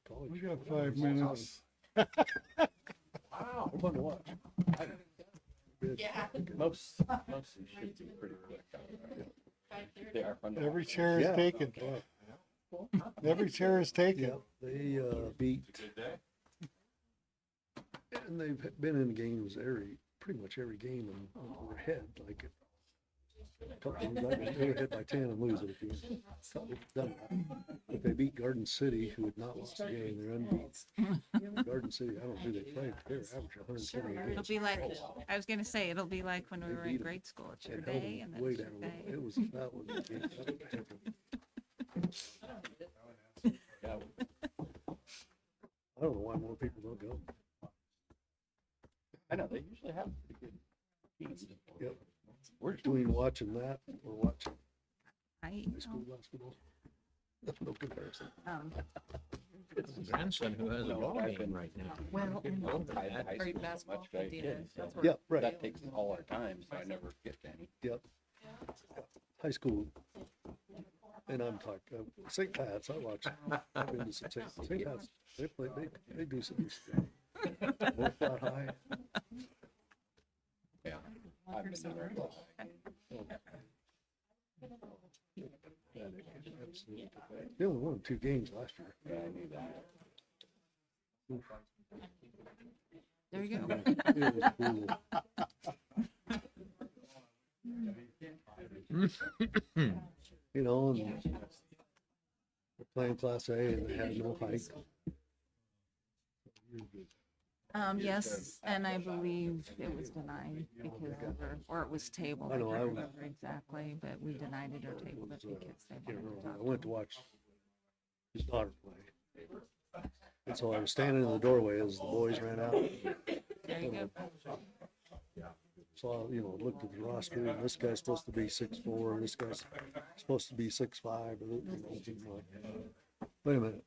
college. We got 5 minutes. Wow. Fun to watch. Yeah. Most should be pretty quick. They are fun to watch. Every chair is Yeah. taken. Every chair is taken. Yeah, they beat, and they've been in games pretty much every game and over head, like a couple of times they were hit by 10 and lose it again. They've done that. But they beat Garden City, who had not lost a game. They're unbeaten. Garden City, I don't know who they played. They were averaging 120 It'll games. be like, I was gonna say, it'll be like when we They were beat in 'em. grade school. It's your They held day them and then way it's your down. day. That was a game. That was terrible. Yeah. I don't know why more people don't go. I know, they usually have pretty good teams. Yep. We're just Between watching that or watching I, high school basketball, no comparison. It's a grandson who has a No, ball I've game been- right now. Well, Getting and older, tied to man. high Or school so basketball, much, right? they Yeah, did. so That's where- Yeah, right. that takes all our time, so I never get to any. Yep. High school. And I'm talking, St. Pat's, I watch, I've been to some St. Pat's, they do some stuff. North Platte High, Yeah. I've been there. absolutely. They only won 2 games last year. Yeah, I knew that. there you go. It was brutal. You know, and they're playing Class A and they had no height. Yes, and I believe it was denied because or it was tabled. I know, can't I- remember exactly, but we denied it or tabled it because they I can't wanted remember. to I talk. went to watch his daughter play. And so I was standing in the doorway as the boys ran out. There you go. So, looked at the roster, and this guy's supposed to be 6'4", and this guy's supposed to be 6'5", wait a minute.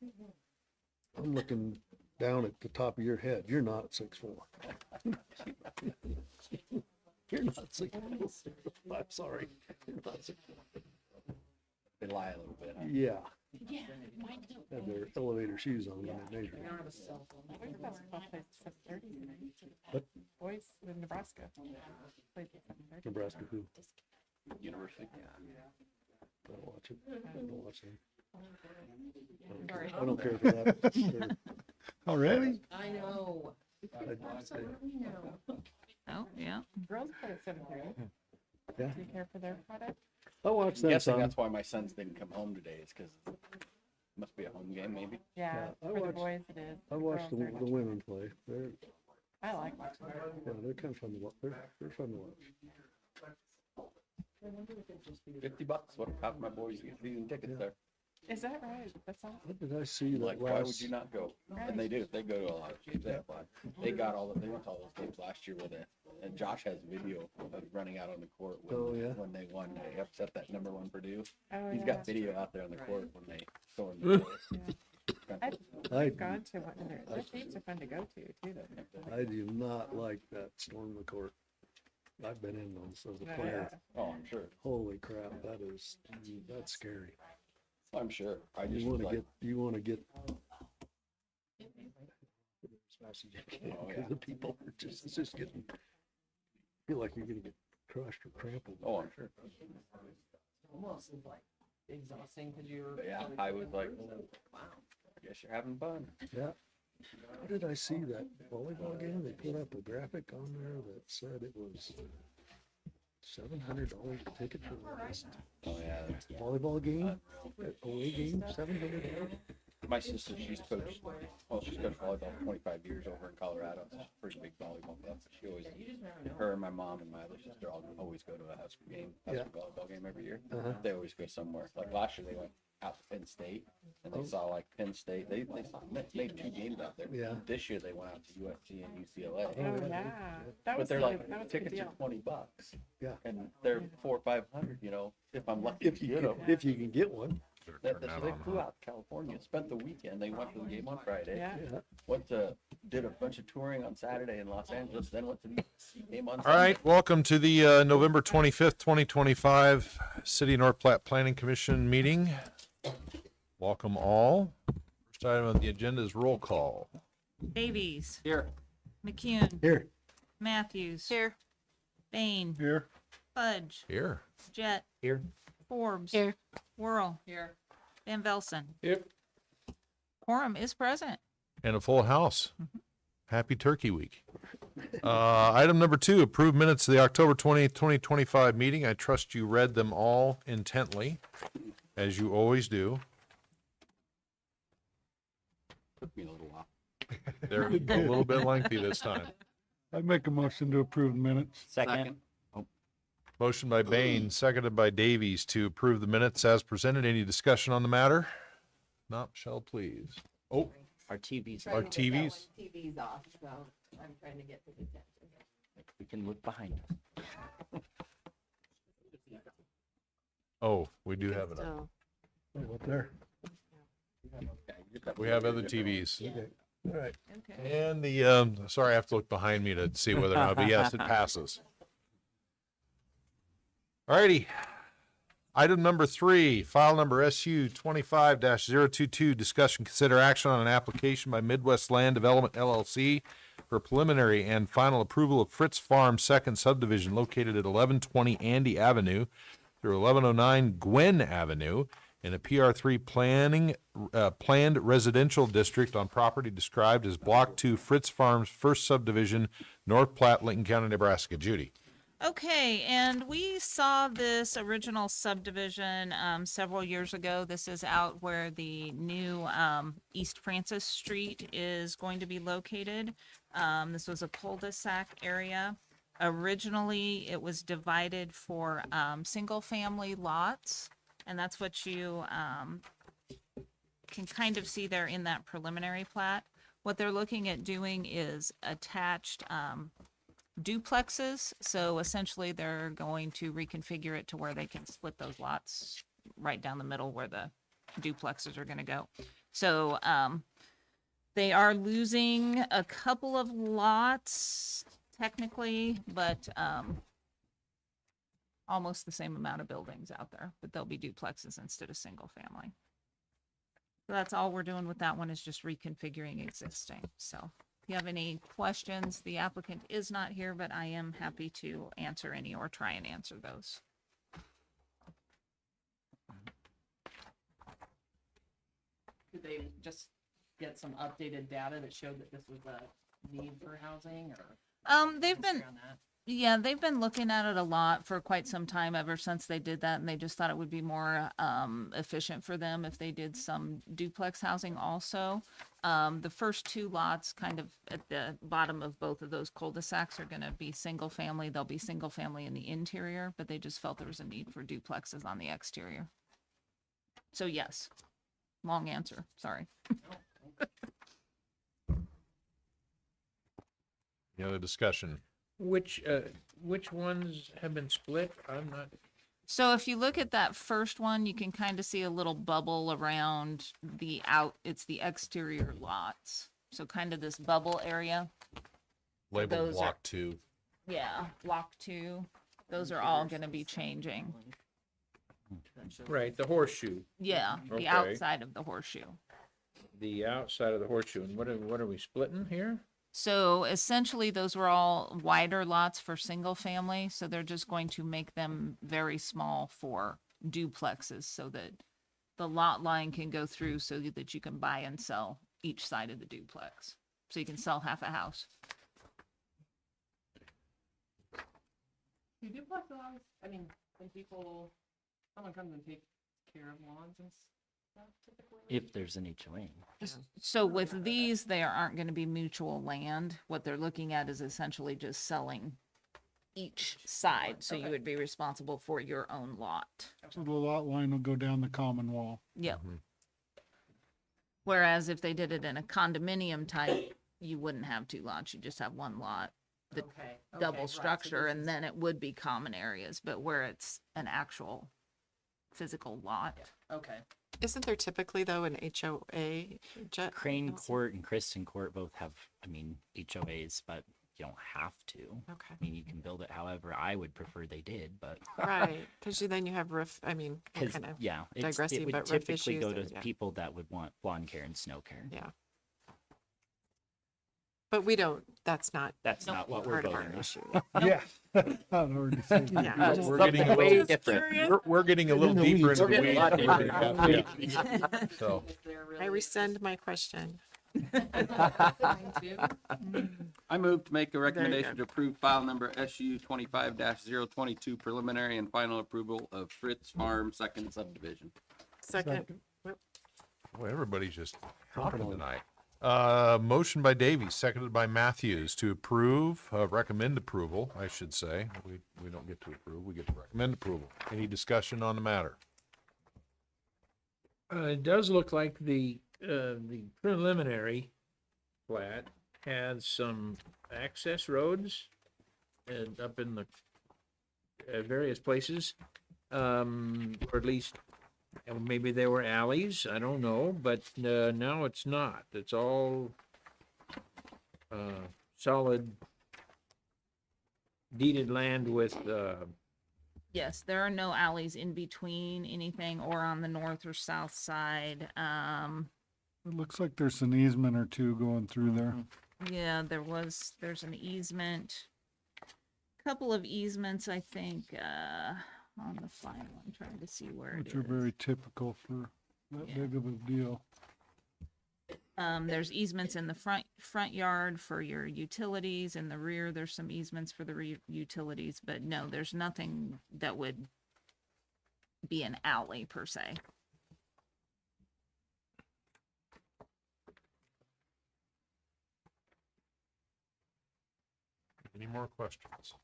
I'm looking down at the top of your head. You're not 6'4". You're not 6'4". I'm sorry. You're not 6'4". They lie a little bit. Huh? Yeah. Had their elevator shoes on when they measured. I don't have a cell phone. I think basketball plays at 7:30 tonight. What? Boys in Nebraska plays at 7:30. Nebraska who? University. Don't watch it. Don't watch them. Sorry. I don't care for that. Already? I know. I- Oh, yeah. Girls play at 7:30. Yeah. Do you care for their product? I watched I'm that guessing some. that's why my sons didn't come home today, is because it must be a home game, maybe. Yeah, Yeah, I for the watched- boys it is. I watched the Girls are- women play. I like watching them. They're kind of fun to watch. They're fun to watch. $50. What if half my boys get season tickets there? Is that right? That's all. What did I see that Like, why would last? you not go? And they do. They go to a lot of games. They have fun. They went to all those games last year with it. And Josh has video of running out on the court when, Oh, yeah? when they won. They upset that number 1 Purdue. Oh, He's yeah. got video out there on the court when they stormed the court. I Gone to one of their games are fun to go to too. Though. I do not like that storm the court. I've been in those as a player. Oh, I'm sure. Holy crap, that's scary. I'm sure. I just You want to like, get as fast as you can, Oh, because yeah. the people are it's just getting, feel like you're gonna get crushed or trampled. oh, I'm sure. Almost like exhausting because you're. But yeah, I was like, I guess you're having fun. Yeah. How did I see that volleyball game? They put up a graphic on there that said it was $700 a ticket for the last Oh, yeah. That's, volleyball game, away game, $700. my sister, she's coached volleyball for 25 years over in Colorado. It's a pretty big volleyball club. She always, her and my mom and my other sister always go to a high school volleyball game every year. Uh-huh. They always go somewhere. Like last year, they went out to Penn State and they saw like Penn State. They made 2 games out there. Yeah. This year they went out to USC and UCLA. Oh yeah, that But was they're that like, was a good tickets deal. are $20. Yeah. And they're $400 or $500. If I'm lucky If to you get can, them. if you can get one. So they flew out to California, spent the weekend. They went to the game on Friday. Yeah. Did a bunch of touring on Saturday in Los Angeles. Then went to the game on All Sunday. right, welcome to the November 25th, 2025 City of North Platte Planning Commission meeting. Welcome all. First item on the agenda is roll call. Davies, Here. McCune, Here, Matthews. Here. Bain, Here. Fudge, Here. Jet. Here. Forbes. Here. Whirl, Here. Van Velsen. Yep. Quorum is present. And a full house. Happy Turkey Week. Item number 2, approve minutes of the October 20th, 2025 meeting. I trust you read them all intently, as you always do. Took me a little while. They're a little bit lengthy this time. I make a motion to approve the minutes. Second. Motion by Bain, seconded by Davies to approve the minutes as presented. Any discussion on the matter? Not, Michelle, please. Oh, Our TVs, our TVs? TV's off, so I'm trying to get to the attention. we can look behind us. Oh, we do have it up. oh, up there. We have other TVs. Okay, all right. Okay. And the, sorry, I have to look behind me to see whether or not, but yes, it passes. Alrighty. Item number 3, file number SU 25-022, discussion, consider action on an application by Midwest Land Development LLC for preliminary and final approval of Fritz Farm Second Subdivision located at 1120 Andy Avenue through 1109 Gwen Avenue in a PR3 planned residential district on property described as Block 2 Fritz Farms First Subdivision, North Platte, Lincoln County, Nebraska. Judy. Okay, and we saw this original subdivision several years ago. This is out where the new East Francis Street is going to be located. This was a cul-de-sac area. Originally, it was divided for single-family lots, and that's what you can kind of see there in that preliminary plat. What they're looking at doing is attached duplexes. So essentially they're going to reconfigure it to where they can split those lots right down the middle where the duplexes are going to go. So they are losing a couple of lots technically, but almost the same amount of buildings out there, but they'll be duplexes instead of single family. So that's all we're doing with that one, is just reconfiguring existing. So if you have any questions, the applicant is not here, but I am happy to answer any or try and answer those. Could they just get some updated data that showed that this was a need for housing, or? They've been, On that? yeah, they've been looking at it a lot for quite some time, ever since they did that, and they just thought it would be more efficient for them if they did some duplex housing also. The first 2 lots kind of at the bottom of both of those cul-de-sacs are gonna be single family. They'll be single family in the interior, but they just felt there was a need for duplexes on the exterior. So yes, long answer, sorry. Any other discussion? Which ones have been split? I'm not, So if you look at that first one, you can kind of see a little bubble around the it's the exterior lots. So kind of this bubble area. Labeled Those are- Block 2. Yeah, block 2. Those are all gonna be changing. right, the horseshoe, Yeah, Okay. the outside of the horseshoe. the outside of the horseshoe, and what are we splitting here? So essentially, those were all wider lots for single family, so they're just going to make them very small for duplexes so that the lot line can go through so that you can buy and sell each side of the duplex. So you can sell half a house. Do duplex lawns, I mean, when someone comes and takes care of lawns and stuff typically? If there's an HOA. So with these, they aren't going to be mutual land. What they're looking at is essentially just selling each side. So you would be responsible for your own lot. So the lot line will go down the common wall. Yep. Whereas if they did it in a condominium type, you wouldn't have 2 lots. You just have 1 lot, the Okay, double right, so structure, this and is- then it would be common areas. But where it's an actual physical lot. Okay, Isn't there typically though an HOA? Crane Court and Kristen Court both have, HOAs, but you don't have to. Okay. I mean, you can build it however I would prefer they did, but Right, because then you have roof, I mean, because kind of, yeah, digressing, it would but roof typically go issues to and- yeah. people that would want lawn care and snow care. yeah. But we don't, that's not That's not what we're part of our voting on. issue. Yeah. I'd already said that. Yeah. We're getting a Way little, different. we're getting a little deeper into the getting a lot weeds. deeper. So, Is there I really- rescind my question. Mine too. I move to make a you recommendation go. to approve file number SU 25-022 preliminary and final approval of Fritz Farm second subdivision. Second, boy, everybody's just Jumping talking on. tonight. Motion by Davies, seconded by Matthews to approve, recommend approval, I should say. We don't get to approve, we get to recommend approval. Any discussion on the matter? It does look like the preliminary plat has some access roads and up in the various places. Or at least, maybe there were alleys, I don't know, but now it's not. It's all solid deeded land with, Yes, there are no alleys in between anything or on the north or south side. It looks like there's an easement or two going through there, Yeah, there's an easement. Couple of easements, I think, on the final. I'm trying to see where it which are is. very typical for that Yeah. big of a deal. There's easements in the front yard for your utilities. In the rear, there's some easements for the utilities, but no, there's nothing that would be an alley per se. Any more questions?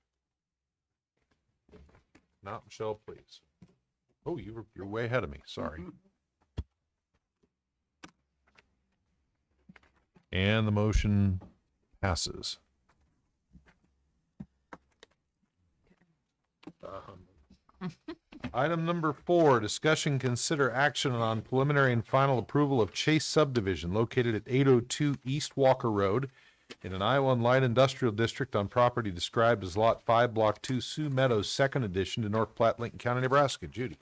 Not Michelle, please. Oh, you're way ahead of me, sorry. And the motion passes. Item number 4, discussion, consider action on preliminary and final approval of Chase subdivision located at 802 East Walker Road in an I-1 light industrial district on property described as Lot 5, Block 2, Sioux Meadows, second addition to North Platte, Lincoln County, Nebraska. Judy.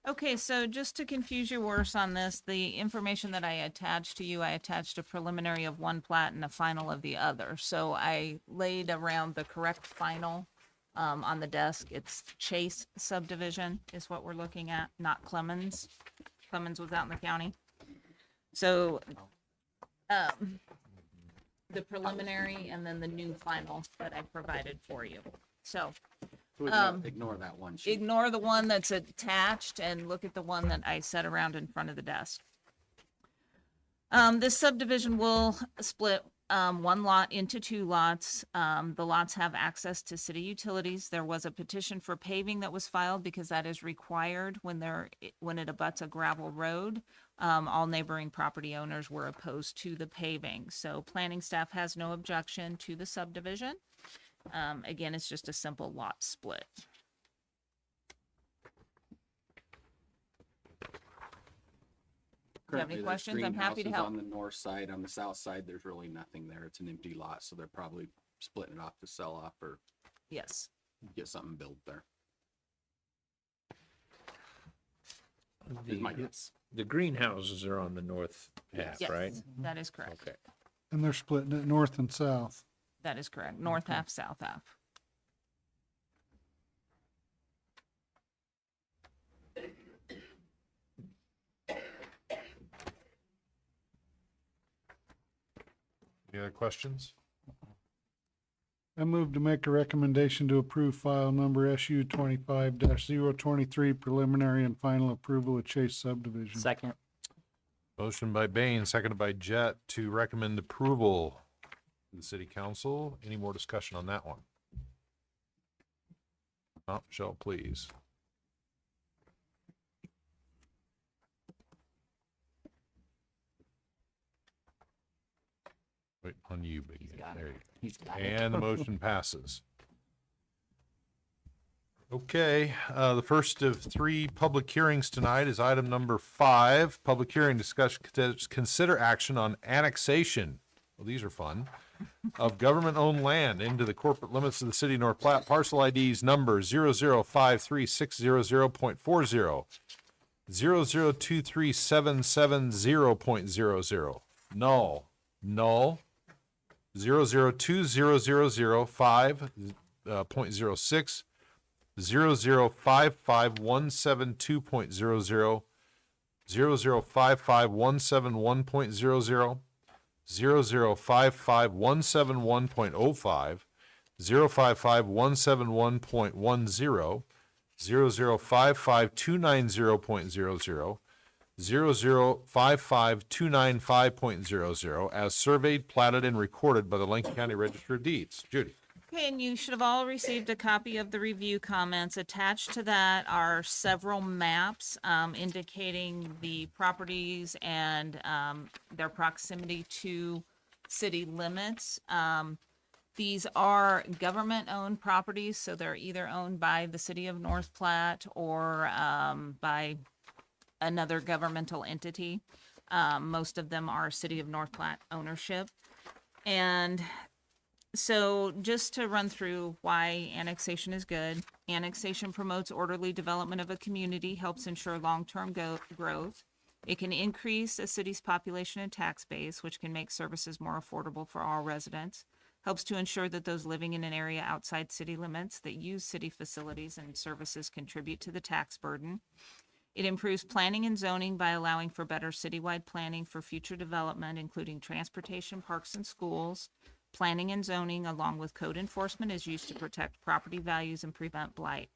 Okay, so just to confuse you worse on this, the information that I attached to you, I attached a preliminary of one plat and a final of the other. So I laid around the correct final on the desk. It's Chase subdivision is what we're looking at, not Clemens. Clemens was out in the county. So the preliminary and then the new final that I provided for you. So So ignore that one sheet. ignore the one that's attached and look at the one that I set around in front of the desk. This subdivision will split one lot into two lots. The lots have access to city utilities. There was a petition for paving that was filed because that is required when it abuts a gravel road. All neighboring property owners were opposed to the paving. So planning staff has no objection to the subdivision. Again, it's just a simple lot split. Do you have any Currently, there's questions? I'm happy to greenhouses help. On the north side, on the south side, there's really nothing there. It's an empty lot, so they're probably splitting it off to sell off or Yes. get something built there. Is my guess. the greenhouses are on the north half, Yes, right? that is correct. Okay. And they're splitting it north and south. That is correct. North half, south half. Any other questions? I move to make a recommendation to approve file number SU 25-023 preliminary and final approval of Chase subdivision. Second. Motion by Bain, seconded by Jet to recommend approval to the city council. Any more discussion on that one? Not Michelle, please. Wait on you, Big. He's got There you it. go. He's got it. And the motion passes. Okay, the first of 3 public hearings tonight is item number 5, public hearing discussion, consider action on annexation. Well, these are fun. of government-owned land into the corporate limits of the city of North Platte. Parcel IDs number 0053600.40, 0023770.00, null, null, 0020005.06, 0055172.00, 0055171.00, 0055171.05, 055-171.10, 0055290.00, 0055295.00, as surveyed, platted, and recorded by the Lincoln County Register of Deeds. Judy. Okay, and you should have all received a copy of the review comments. Attached to that are several maps indicating the properties and their proximity to city limits. These are government-owned properties, so they're either owned by the city of North Platte or by another governmental entity. Most of them are city of North Platte ownership. And so just to run through why annexation is good. Annexation promotes orderly development of a community, helps ensure long-term growth. It can increase a city's population and tax base, which can make services more affordable for all residents. Helps to ensure that those living in an area outside city limits that use city facilities and services contribute to the tax burden. It improves planning and zoning by allowing for better citywide planning for future development, including transportation, parks, and schools. Planning and zoning, along with code enforcement, is used to protect property values and prevent blight.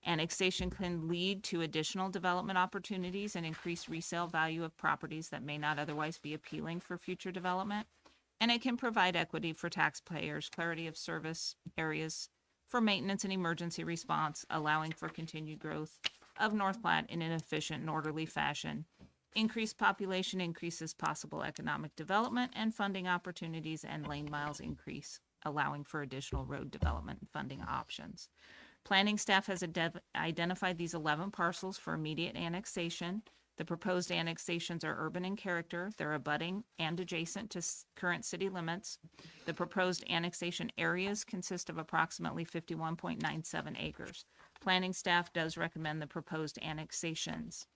Annexation can lead to additional development opportunities and increased resale value of properties that may not otherwise be appealing for future development. And it can provide equity for taxpayers, clarity of service areas for maintenance and emergency response, allowing for continued growth of North Platte in an efficient and orderly fashion. Increased population increases possible economic development and funding opportunities, and lane miles increase, allowing for additional road development and funding options. Planning staff has identified these 11 parcels for immediate annexation. The proposed annexations are urban in character. They're abutting and adjacent to current city limits. The proposed annexation areas consist of approximately 51.97 acres. Planning staff does recommend the proposed annexations.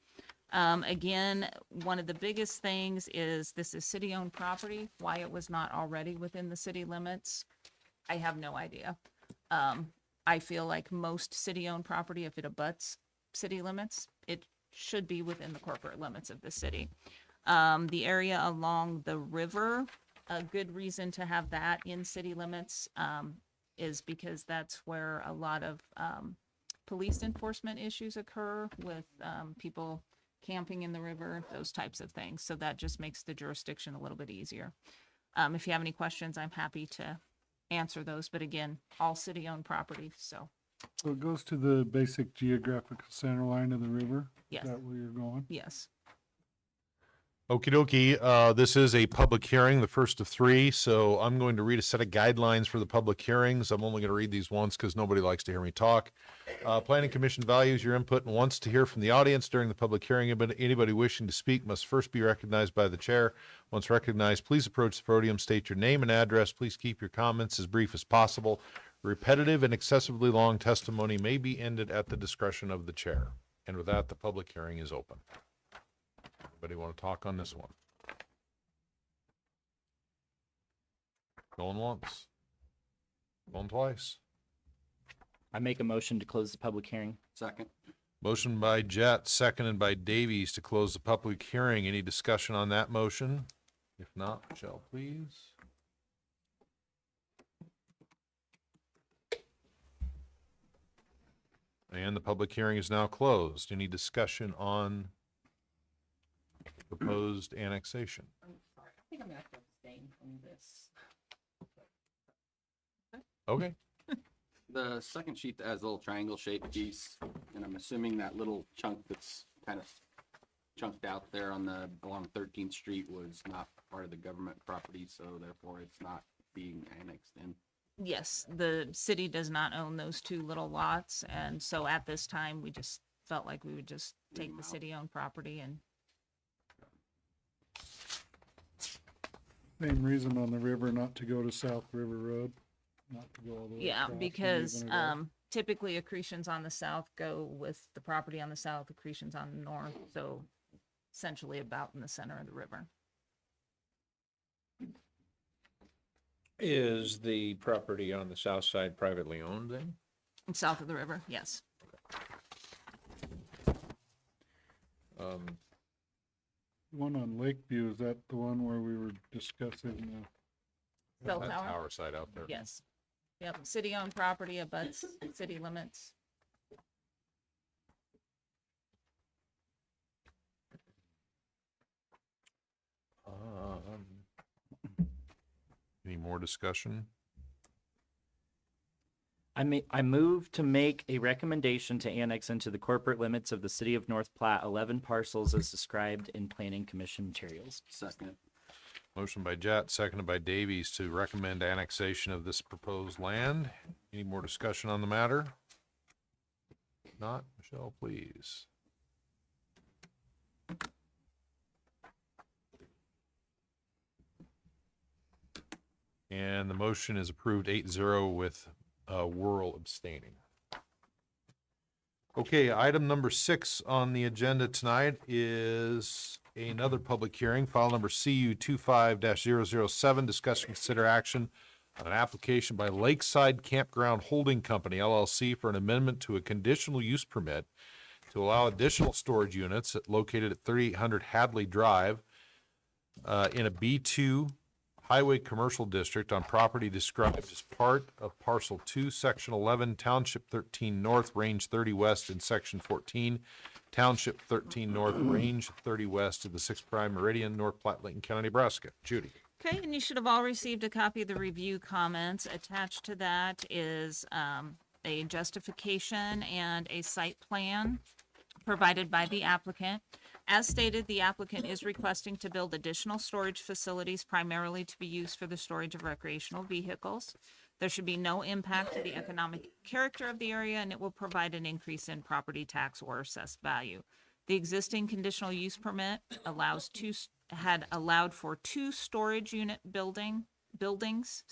Again, one of the biggest things is this is city-owned property. Why it was not already within the city limits, I have no idea. I feel like most city-owned property, if it abuts city limits, it should be within the corporate limits of the city. The area along the river, a good reason to have that in city limits is because that's where a lot of police enforcement issues occur with people camping in the river, those types of things. So that just makes the jurisdiction a little bit easier. If you have any questions, I'm happy to answer those. But again, all city-owned property, so So it goes to the basic geographical center line of the river? yes, Is that where you're going? yes. Okie dokie. This is a public hearing, the first of three, so I'm going to read a set of guidelines for the public hearings. I'm only going to read these once because nobody likes to hear me talk. Planning Commission values your input and wants to hear from the audience during the public hearing. But anybody wishing to speak must first be recognized by the chair. Once recognized, please approach the podium, state your name and address. Please keep your comments as brief as possible. Repetitive and excessively long testimony may be ended at the discretion of the chair. And with that, the public hearing is open. Anybody want to talk on this one? Going once. Going twice. I make a motion to close the public hearing. Second. Motion by Jet, seconded by Davies to close the public hearing. Any discussion on that motion? If not, Michelle, please. And the public hearing is now closed. Any discussion on proposed annexation? I'm sorry, I think I'm gonna have to abstain from this. Okay. The second sheet that has a little triangle shaped piece, and I'm assuming that little chunk that's kind of chunked out there on the, along 13th Street was not part of the government property, so therefore it's not being annexed in. Yes, the city does not own those two little lots, and so at this time, we just felt like we would just take the Wow. city-owned property and Same reason on the river not to go to South River Road, not to go all the way Yeah, across and because, even it out. typically accretions on the south go with the property on the south, accretions on the north, so essentially about in the center of the river. Is the property on the south side privately owned then? South of the river, yes. Um, One on Lakeview, is that the one where we were discussing, Cell That tower? tower site out there. Yes. Yep, city-owned property abuts city limits. Any more discussion? I move to make a recommendation to annex into the corporate limits of the city of North Platte 11 parcels as described in planning commission materials. Second. Motion by Jet, seconded by Davies to recommend annexation of this proposed land. Any more discussion on the matter? If not, Michelle, please. And the motion is approved 8-0 with Whirl abstaining. Okay, item number 6 on the agenda tonight is another public hearing, file number CU 25-007, discuss and consider action on an application by Lakeside Campground Holding Company LLC for an amendment to a conditional use permit to allow additional storage units located at 3800 Hadley Drive in a B2 Highway Commercial District on property described as part of Parcel 2, Section 11, Township 13 North, Range 30 West, and Section 14, Township 13 North, Range 30 West of the 6th Prime Meridian, North Platte, Lincoln County, Nebraska. Judy. Okay, and you should have all received a copy of the review comments. Attached to that is a justification and a site plan provided by the applicant. As stated, the applicant is requesting to build additional storage facilities primarily to be used for the storage of recreational vehicles. There should be no impact to the economic character of the area, and it will provide an increase in property tax or assessed value. The existing conditional use permit had allowed for 2 storage unit buildings,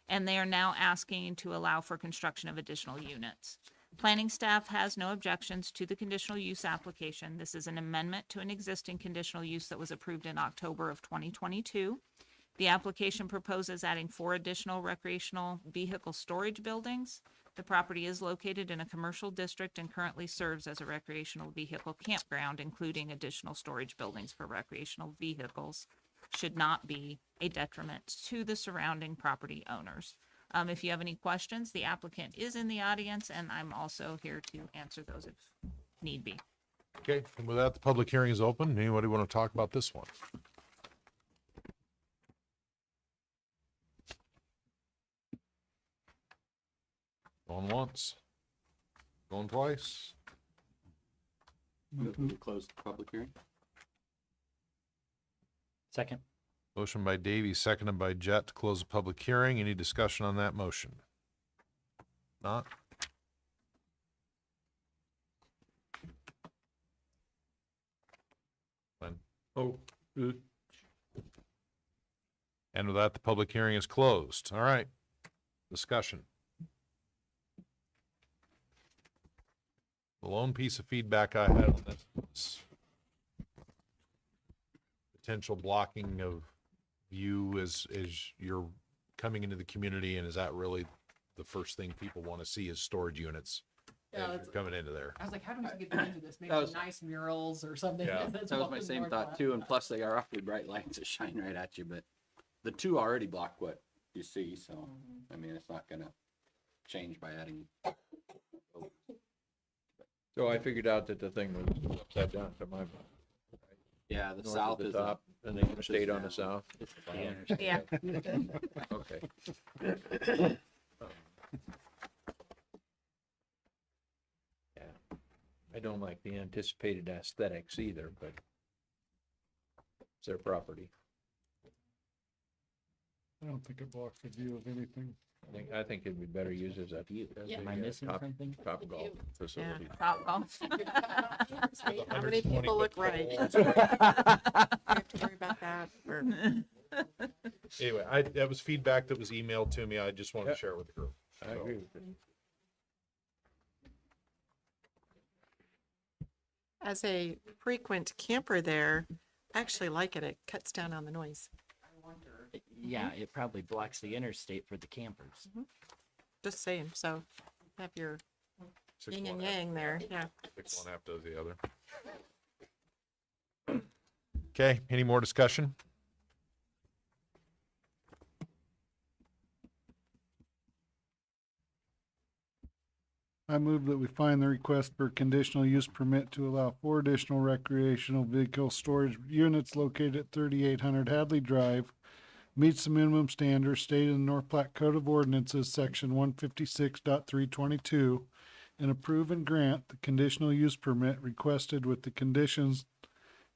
and they are now asking to allow for construction of additional units. Planning staff has no objections to the conditional use application. This is an amendment to an existing conditional use that was approved in October of 2022. The application proposes adding 4 additional recreational vehicle storage buildings. The property is located in a commercial district and currently serves as a recreational vehicle campground, including additional storage buildings for recreational vehicles. Should not be a detriment to the surrounding property owners. If you have any questions, the applicant is in the audience, and I'm also here to answer those if need be. Okay, and with that, the public hearing is open. Anybody want to talk about this one? Going once, going twice. Move to close the public hearing. Second. Motion by Davies, seconded by Jet to close the public hearing. Any discussion on that motion? Not? Glenn? oh, And with that, the public hearing is closed. All right. Discussion. The lone piece of feedback I had on this was potential blocking of view as you're coming into the community, and is that really the first thing people want to see is storage units Yeah, as that's- you're coming into there? I was like, how do we get into this? Maybe That was- nice murals or something. Yeah. That's That was what my same North thought Platte. too, and plus they are awfully bright lights that shine right at you, but the 2 already block what you see, so, I mean, it's not gonna change by adding. so I figured out that the thing was upside down to my Yeah, the north south of is the top, and they stayed on the south. Yeah. Okay. Yeah, I don't like the anticipated aesthetics either, but it's their property. I don't think it blocks the view of anything. I think it'd be better used as a Yeah. Am I missing something? top golf facility. Top golf. How many people look right? You have to worry about that. Anyway, that was feedback that was emailed to me. I just wanted to share it with the group. I agree with it. As a frequent camper there, I actually like it. It cuts down on the noise. Yeah, it probably blocks the interstate for the campers. Just saying. So have your yin and yang there. Yeah. Six one half does the other. Okay, any more discussion? I move that we find the request for conditional use permit to allow 4 additional recreational vehicle storage units located at 3800 Hadley Drive meets the minimum standards stated in the North Platte Code of Ordinances, section 156.322, and approve and grant the conditional use permit requested with the conditions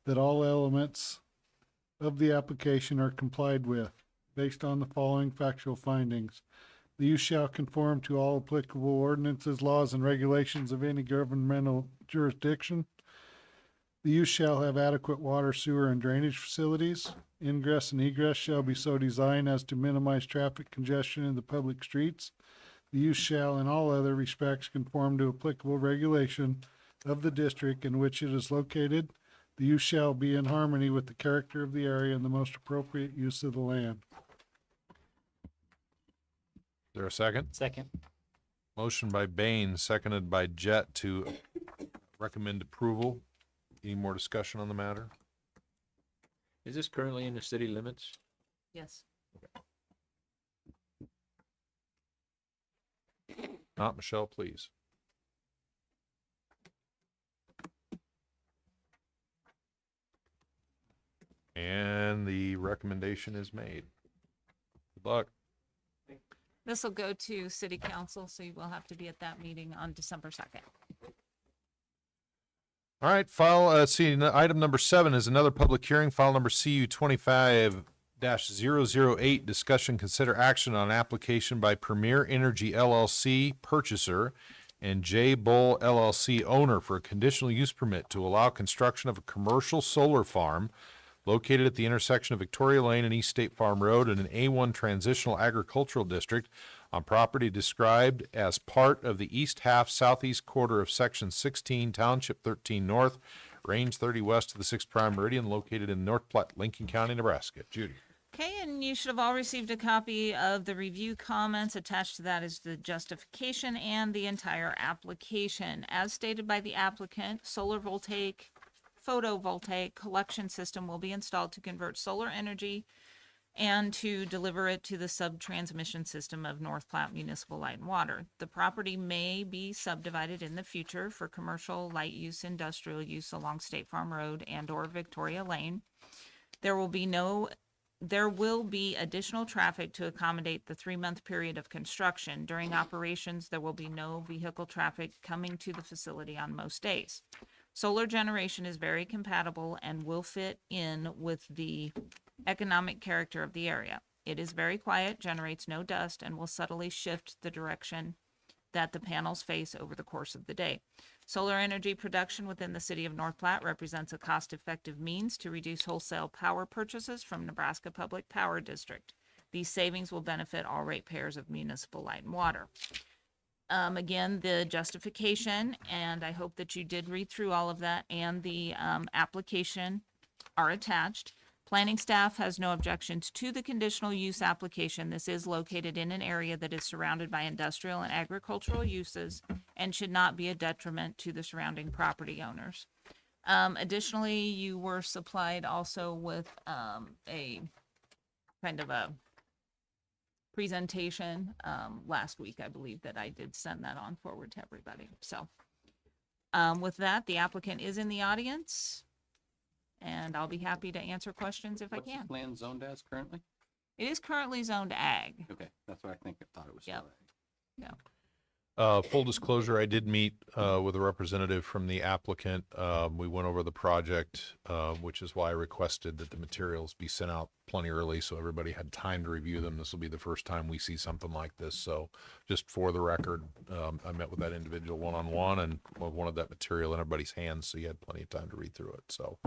that all elements of the application are complied with, based on the following factual findings. The use shall conform to all applicable ordinances, laws, and regulations of any governmental jurisdiction. The use shall have adequate water, sewer, and drainage facilities. Ingress and egress shall be so designed as to minimize traffic congestion in the public streets. The use shall, in all other respects, conform to applicable regulation of the district in which it is located. The use shall be in harmony with the character of the area and the most appropriate use of the land. Is there a second? Second. Motion by Bain, seconded by Jet to recommend approval. Any more discussion on the matter? Is this currently in the city limits? Yes. Not Michelle, please. And the recommendation is made. Good luck. This will go to city council, so you will have to be at that meeting on December 2nd. All right, item number 7 is another public hearing, file number CU 25-008, discussion, consider action on application by Premier Energy LLC purchaser and J Bull LLC owner for a conditional use permit to allow construction of a commercial solar farm located at the intersection of Victoria Lane and East State Farm Road in an A1 transitional agricultural district on property described as part of the east half southeast quarter of Section 16, Township 13 North, Range 30 west of the 6th Prime Meridian, located in North Platte, Lincoln County, Nebraska. Judy. Okay, and you should have all received a copy of the review comments. Attached to that is the justification and the entire application. As stated by the applicant, solar voltaic photovoltaic collection system will be installed to convert solar energy and to deliver it to the sub-transmission system of North Platte Municipal Light and Water. The property may be subdivided in the future for commercial, light use, industrial use along State Farm Road and or Victoria Lane. There will be additional traffic to accommodate the 3-month period of construction. During operations, there will be no vehicle traffic coming to the facility on most days. Solar generation is very compatible and will fit in with the economic character of the area. It is very quiet, generates no dust, and will subtly shift the direction that the panels face over the course of the day. Solar energy production within the city of North Platte represents a cost-effective means to reduce wholesale power purchases from Nebraska Public Power District. These savings will benefit all ratepayers of municipal light and water. Again, the justification, and I hope that you did read through all of that, and the application are attached. Planning staff has no objections to the conditional use application. This is located in an area that is surrounded by industrial and agricultural uses and should not be a detriment to the surrounding property owners. Additionally, you were supplied also with a kind of a presentation last week, I believe, that I did send that on forward to everybody. So with that, the applicant is in the audience, and I'll be happy to answer questions if I What's can. the land zoned as currently? It is currently zoned ag. Okay, that's what I thought it was. Yep. still ag. Full disclosure, I did meet with a representative from the applicant. We went over the project, which is why I requested that the materials be sent out plenty early so everybody had time to review them. This will be the first time we see something like this. So just for the record, I met with that individual one-on-one and wanted that material in everybody's hands so you had plenty of time to read through it. So,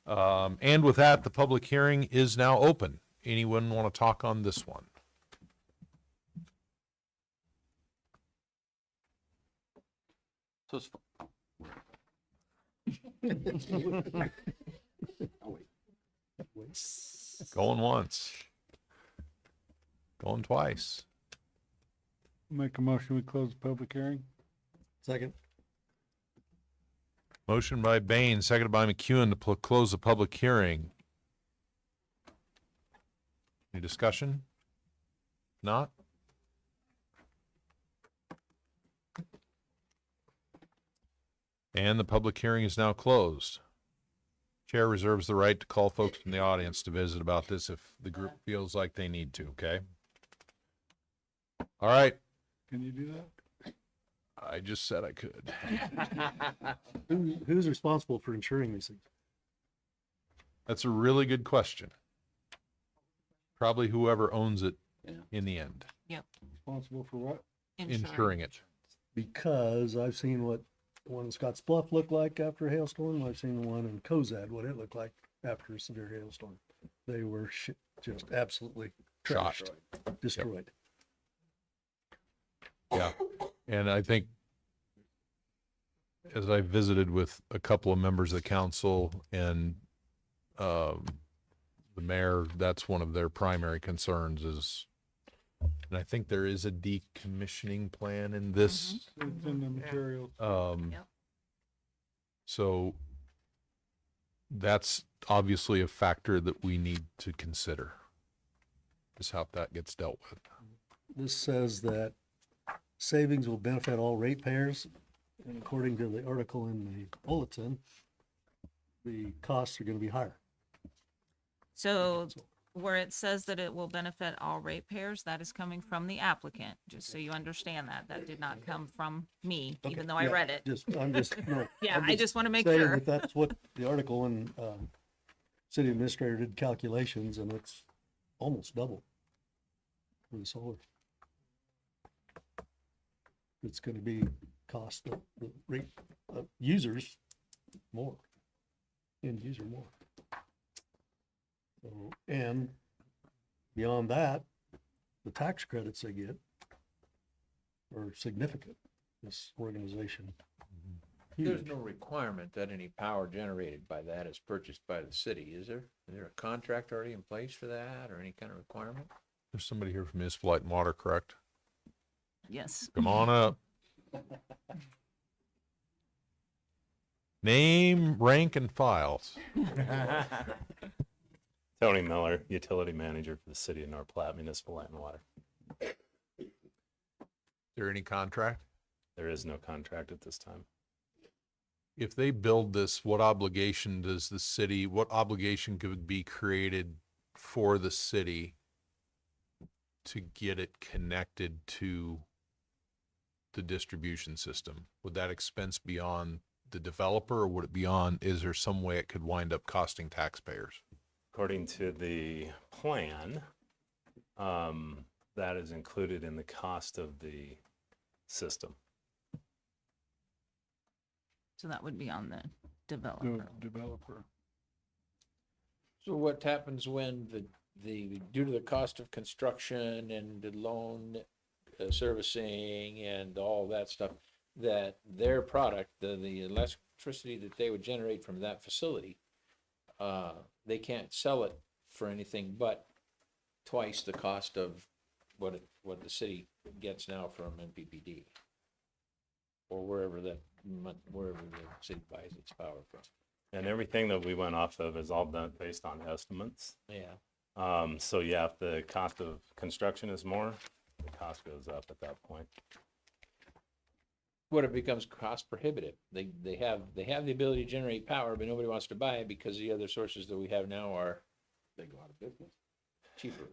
and with that, the public hearing is now open. anyone want to talk on this one? So it's, Going once. Going twice. Make a motion, we close the public hearing. Second. Motion by Bain, seconded by McEwen to close the public hearing. Any discussion? Not? And the public hearing is now closed. Chair reserves the right to call folks from the audience to visit about this if the group feels like they need to, okay? All right, Can you do that? I just said I could. Who's responsible for insuring these things? That's a really good question. Probably whoever owns it Yeah. in the end, Responsible for what? insuring it. Because I've seen what the one in Scotts Bluff looked like after a hailstorm. I've seen the one in Cozad, what it looked like after a severe hailstorm. They were just absolutely Shot. trashed, destroyed. Yeah, and I think as I visited with a couple of members of the council and the mayor, that's one of their primary concerns is, and I think there is a decommissioning plan in this. It's in the materials. Yep. So that's obviously a factor that we need to consider, is how that gets dealt with. This says that savings will benefit all ratepayers, and according to the article in the bulletin, the costs are gonna be higher. So where it says that it will benefit all ratepayers, that is coming from the applicant, just so you understand that. That did not come from me, even Okay, though I yeah, read it. I'm just, no. Yeah, I'm I just want to make saying sure. that that's what the article in, city administrator did calculations, and it's almost double for the solar. It's gonna be cost the rate, users more, end user more. So, and beyond that, the tax credits they get are significant, this organization. There's Huge. no requirement that any power generated by that is purchased by the city, is there? Is there a contract already in place for that or any kind of requirement? There's somebody here from Municipal Light and Water, correct? Yes. Come on up. Name, rank, and files. Tony Miller, Utility Manager for the City of North Platte Municipal Light and Water. Is there any contract? There is no contract at this time. If they build this, what obligation could be created for the city to get it connected to the distribution system? Would that expense be on the developer, or would it be on, is there some way it could wind up costing taxpayers? According to the plan, that is included in the cost of the system. So that would be on the The developer. developer. So what happens when due to the cost of construction and the loan servicing and all that stuff, that their product, the electricity that they would generate from that facility, they can't sell it for anything but twice the cost of what the city gets now from NPPD, or wherever the city buys its power from. And everything that we went off of is all done based on estimates. Yeah. So yeah, if the cost of construction is more, the cost goes up at that point. What it becomes cost prohibitive. They have the ability to generate power, but nobody wants to buy it because the other sources that we have now they go out of business. Cheaper.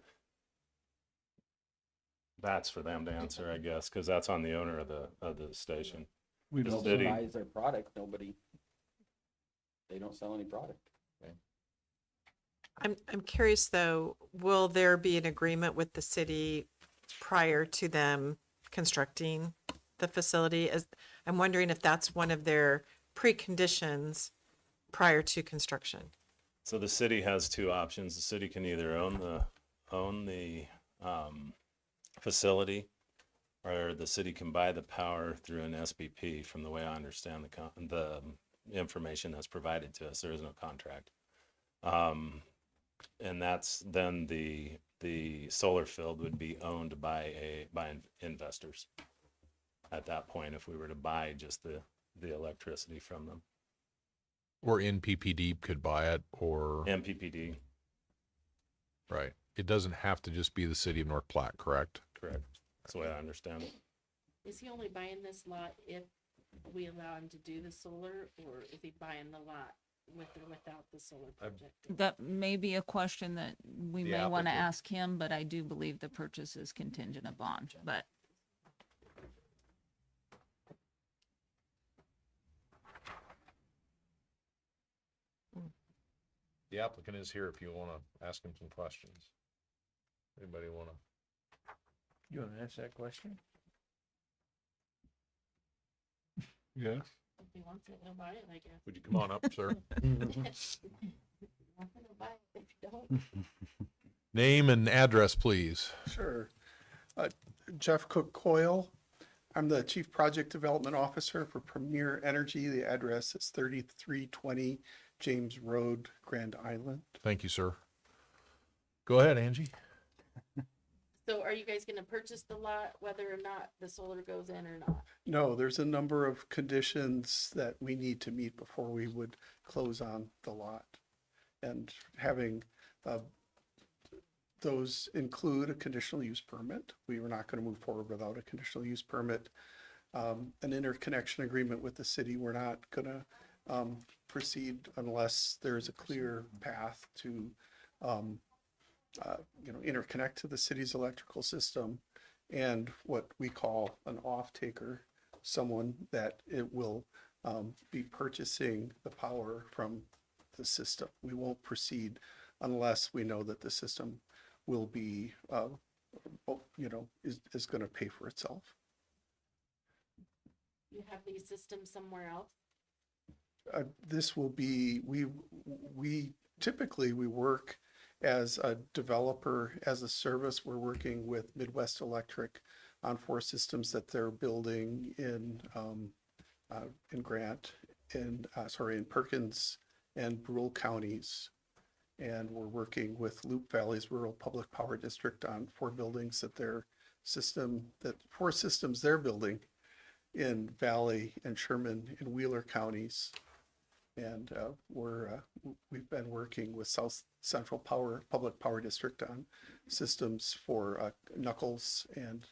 That's for them to answer, I guess, because that's on the owner of the station. We The don't. city. buys their product, they don't sell any product. I'm curious though, will there be an agreement with the city prior to them constructing the facility? I'm wondering if that's one of their preconditions prior to construction. So the city has two options. The city can either own own the facility, or the city can buy the power through an SPP. From the way I understand the information that's provided to us, there is no contract. And that's then the solar field would be owned by investors at that point, if we were to buy just the electricity from them. Or NPPD could buy it, or, MPPD, right. It doesn't have to just be the city of North Platte, correct? correct. That's the way I understand it. Is he only buying this lot if we allow him to do the solar, or is he buying the lot with or without the solar project? That may be a question that we The may want to applicant. ask him, but I do believe the purchase is contingent upon, but The applicant is here if you want to ask him some questions. Anybody want to? You wanna ask that question? Yeah. If he wants it, he'll buy it, I guess. Would you come on up, sir? If he wants it, he'll buy it. If you don't, Name and address, please. Sure. Jeff Cook Coyle. I'm the Chief Project Development Officer for Premier Energy. The address is 3320 James Road, Grand Island. Thank you, sir. Go ahead, Angie. so are you guys gonna purchase the lot whether or not the solar goes in or not? No, there's a number of conditions that we need to meet before we would close on the lot. And having those include a conditional use permit. We were not going to move forward without a conditional use permit. An interconnection agreement with the city. We're not going to proceed unless there's a clear path to, interconnect to the city's electrical system, and what we call an off-taker, someone that it will be purchasing the power from the system. We won't proceed unless we know that the system will be, is going to pay for itself. You have these systems somewhere else? This will be, we typically, we work as a developer, as a service. We're working with Midwest Electric on 4 systems that they're building in Grant, in Perkins and Brule counties. And we're working with Loop Valley's Rural Public Power District on 4 buildings that 4 systems they're building in Valley and Sherman and Wheeler counties. And we've been working with South Central Public Power District on systems for Knuckles and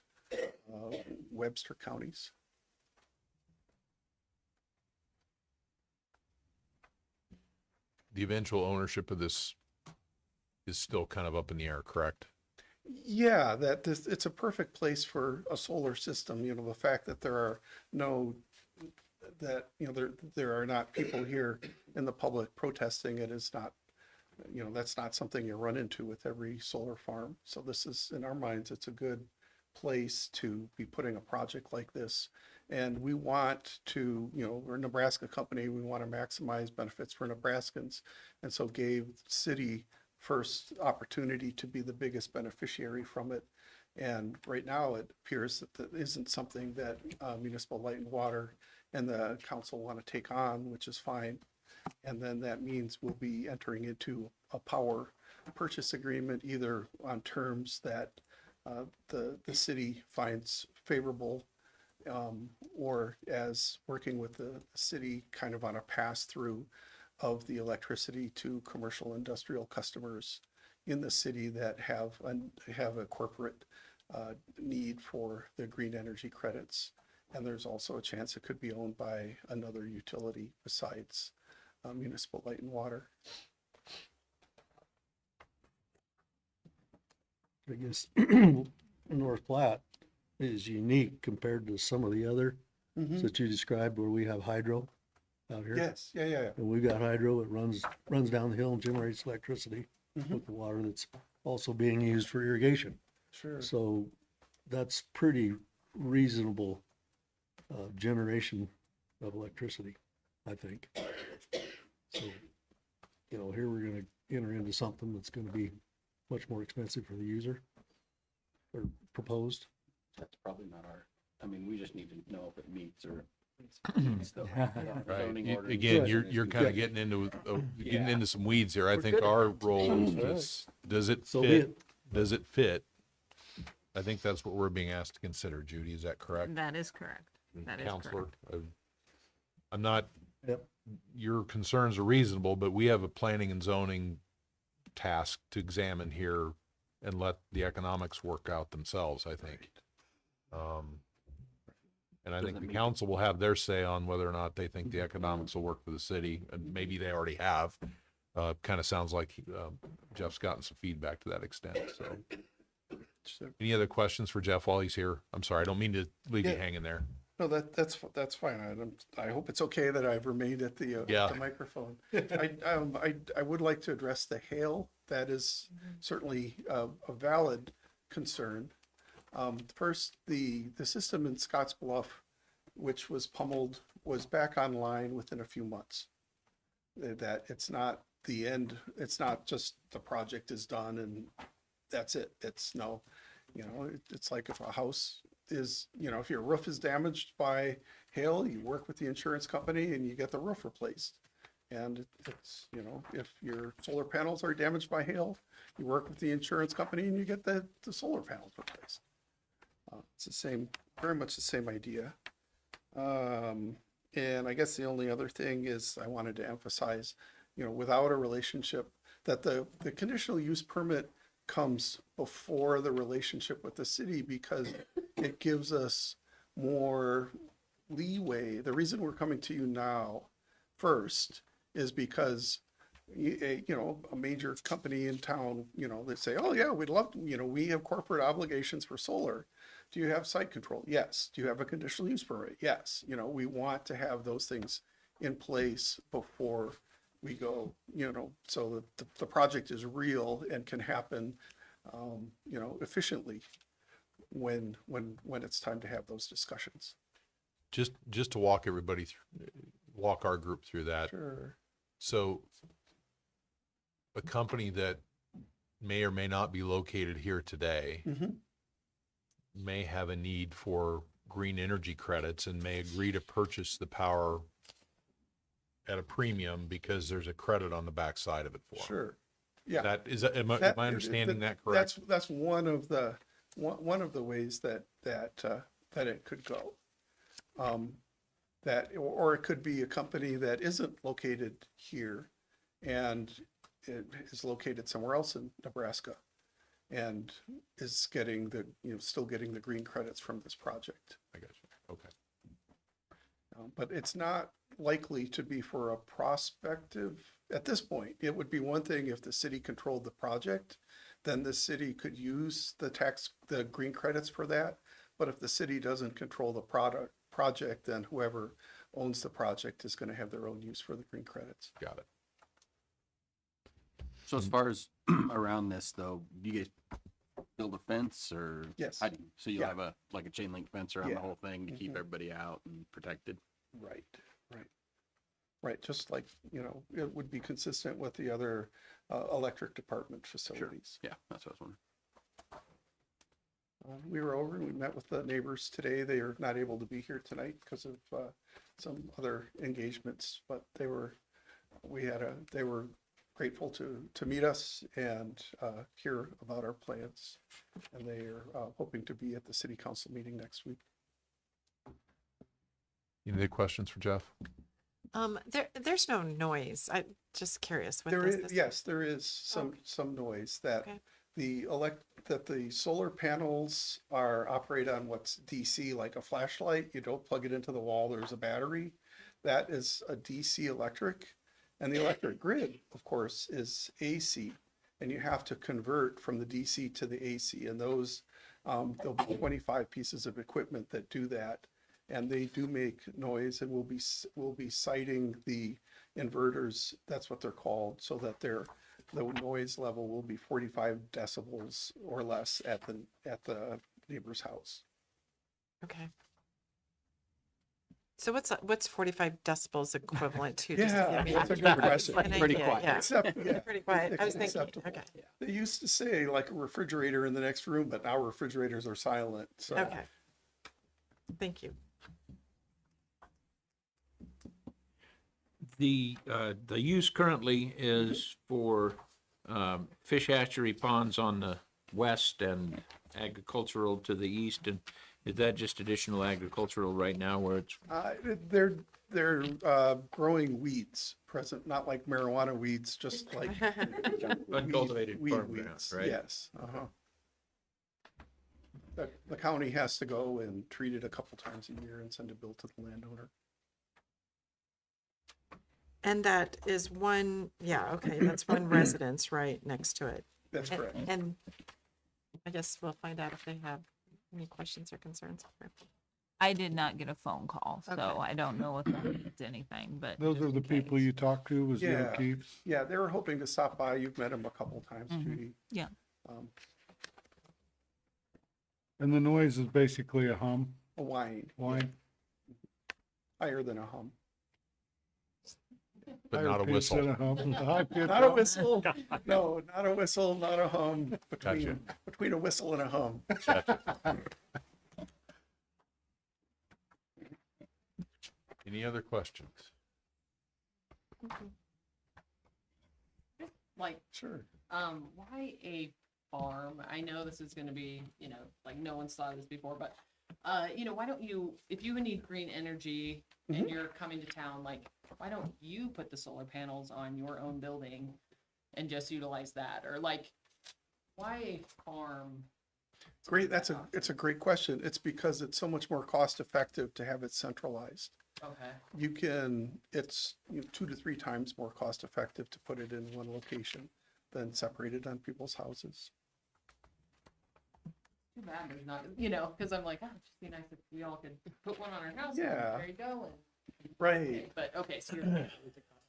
Webster counties. The eventual ownership of this is still kind of up in the air, correct? Yeah, it's a perfect place for a solar system. The fact that there are there are not people here in the public protesting it is not, that's not something you run into with every solar farm. So this is, in our minds, it's a good place to be putting a project like this. And we want to, we're a Nebraska company, we want to maximize benefits for Nebraskans. And so gave city first opportunity to be the biggest beneficiary from it. And right now it appears that isn't something that Municipal Light and Water and the council want to take on, which is fine. And then that means we'll be entering into a power purchase agreement, either on terms that the city finds favorable, or as working with the city kind of on a pass-through of the electricity to commercial industrial customers in the city that have a corporate need for the green energy credits. And there's also a chance it could be owned by another utility besides Municipal Light and Water. I guess North Platte is unique compared to some of the other that you described where we have hydro out here. Yes, yeah. And we've got hydro that runs down the hill and generates electricity with the water that's also being used for irrigation. Sure. So that's pretty reasonable generation of electricity, I think. So, here we're gonna enter into something that's gonna be much more expensive for the user or proposed. That's probably not our, I mean, we just need to know if it meets or meets the Right. zoning ordinance. Again, Right. you're kind of Yeah. getting into, getting Yeah. into some weeds here. I We're think good at our that. role All is, does it So be fit? it. Does it fit? I think that's what we're being asked to consider, Judy. Is that correct? That is correct. That is Counselor, correct. I'm not, Yep. your concerns are reasonable, but we have a planning and zoning task to examine here and let the economics work out themselves, I think. And I think Doesn't the mean- council will have their say on whether or not they think the economics will work for the city, and maybe they already have. Kind of sounds like Jeff's gotten some feedback to that extent, so. So- Any other questions for Jeff while he's here? I'm sorry, I don't mean to leave you Yeah. hanging there. No, that's fine. I hope it's okay that I've remained at the Yeah. microphone. I would like to address the hail. That is certainly a valid concern. First, the system in Scottsbluff, which was pummeled, was back online within a few months. That it's not the end. It's not just the project is done and that's it. It's no, it's like if a house is, if your roof is damaged by hail, you work with the insurance company and you get the roof replaced. And it's, if your solar panels are damaged by hail, you work with the insurance company and you get the solar panels replaced. It's the same, very much the same idea. And I guess the only other thing is I wanted to emphasize, without a relationship, that the conditional use permit comes before the relationship with the city because it gives us more leeway. The reason we're coming to you now first is because a major company in town, they say, oh yeah, we'd love to, we have corporate obligations for solar. Do you have site control? Yes. Do you have a conditional use permit? Yes. We want to have those things in place before we go, so that the project is real and can happen, efficiently when it's time to have those discussions. Just to walk everybody through, walk our group through that. Sure. So a company that may or may not be located here today Mm-hmm. may have a need for green energy credits and may agree to purchase the power at a premium because there's a credit on the backside of it for 'em. Sure. Yeah. Am I understanding that correct? That's one of the ways that it could go. Or it could be a company that isn't located here and it is located somewhere else in Nebraska and is getting still getting the green credits from this project. I got you. Okay. But it's not likely to be for a prospective, at this point. It would be one thing if the city controlled the project, then the city could use the green credits for that. But if the city doesn't control the project, then whoever owns the project is going to have their own use for the green credits. Got it. So as far as around this though, do you guys build a fence or? Yes. So you'll Yeah. have like a chain link fence around Yeah. the whole thing to keep Mhm. everybody out and protected? Right. Just like, it would be consistent with the other electric department facilities. Yeah, that's what I was wondering. We were over and we met with the neighbors today. They are not able to be here tonight because of some other engagements, but they were grateful to meet us and hear about our plans. And they are hoping to be at the city council meeting next week. Any other questions for Jeff? There's no noise. I'm just curious. What There this is, is. yes, there is some noise that Okay. the solar panels operate on what's DC, like a flashlight. You don't plug it into the wall, there's a battery. That is a DC electric. And the electric grid, of course, is AC. And you have to convert from the DC to the AC. And those, there'll be 25 pieces of equipment that do that. And they do make noise, and we'll be citing the inverters, that's what they're called, so that the noise level will be 45 decibels or less at the neighbor's house. Okay. So what's 45 decibels equivalent to? Just to Yeah, give me that's a an good question. idea, Pretty quiet. yeah. Except, yeah. Pretty quiet. I was it's thinking, acceptable. okay, They used to say like a refrigerator in the next room, but now refrigerators are silent, so. okay. Thank you. The use currently is for, fish hatchery ponds on the west and agricultural to the east, and is that just additional agricultural right now where it's, They're growing weeds present, not like marijuana weeds, just like uncultivated weed farm ground, weeds. right? Yes, The county has to go and treat it a couple times a year and send a bill to the landowner. And that is one, yeah, okay, that's one residence right next to it. That's And- correct. And I guess we'll find out if they have any questions or concerns. I did not get a phone call, so Okay. I don't know if that means anything, but. Those just are the in people case. you talked to, was the Yeah. O'Keefe's? Yeah, they were hoping to stop by. You've met them a couple times, Mhm. Judy. Yeah. Um, And the noise is basically a hum, A whine. whine. Higher than a hum. But not a Higher pitch whistle. than a hum. A high pitch Not a hum. whistle. No, not a whistle, not a hum. Gotcha. Between a whistle and a hum. Any other questions? Like, Sure. why a farm? I know this is gonna be, like no one's thought of this before, but, why don't you, if you need green energy and you're coming to town, like, why don't you put the solar panels on your own building and just utilize that? Or like, why a farm? Great, it's a great question. It's because it's so much more cost effective to have it centralized. Okay, It's 2 to 3 times more cost effective to put it in one location than separated on people's houses. too bad there's not, cause I'm like, it'd just be nice if we all could put one on our house. Yeah. And there you go. And, Right, but, okay, so you're thinking it's a cost.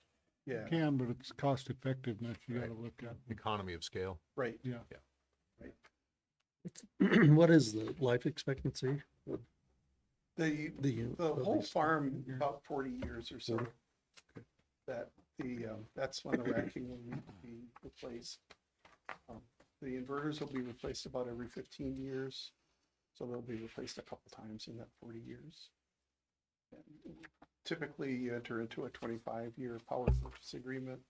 yeah, Can, but it's cost effectiveness you gotta look at. Economy of scale. right. Yeah. What is the life expectancy? The of whole these- farm, about 40 years or so. 40? That's when the racking will need to be replaced. The inverters will be replaced about every 15 years. So they'll be replaced a couple times in that 40 years. And typically you enter into a 25-year power purchase agreement.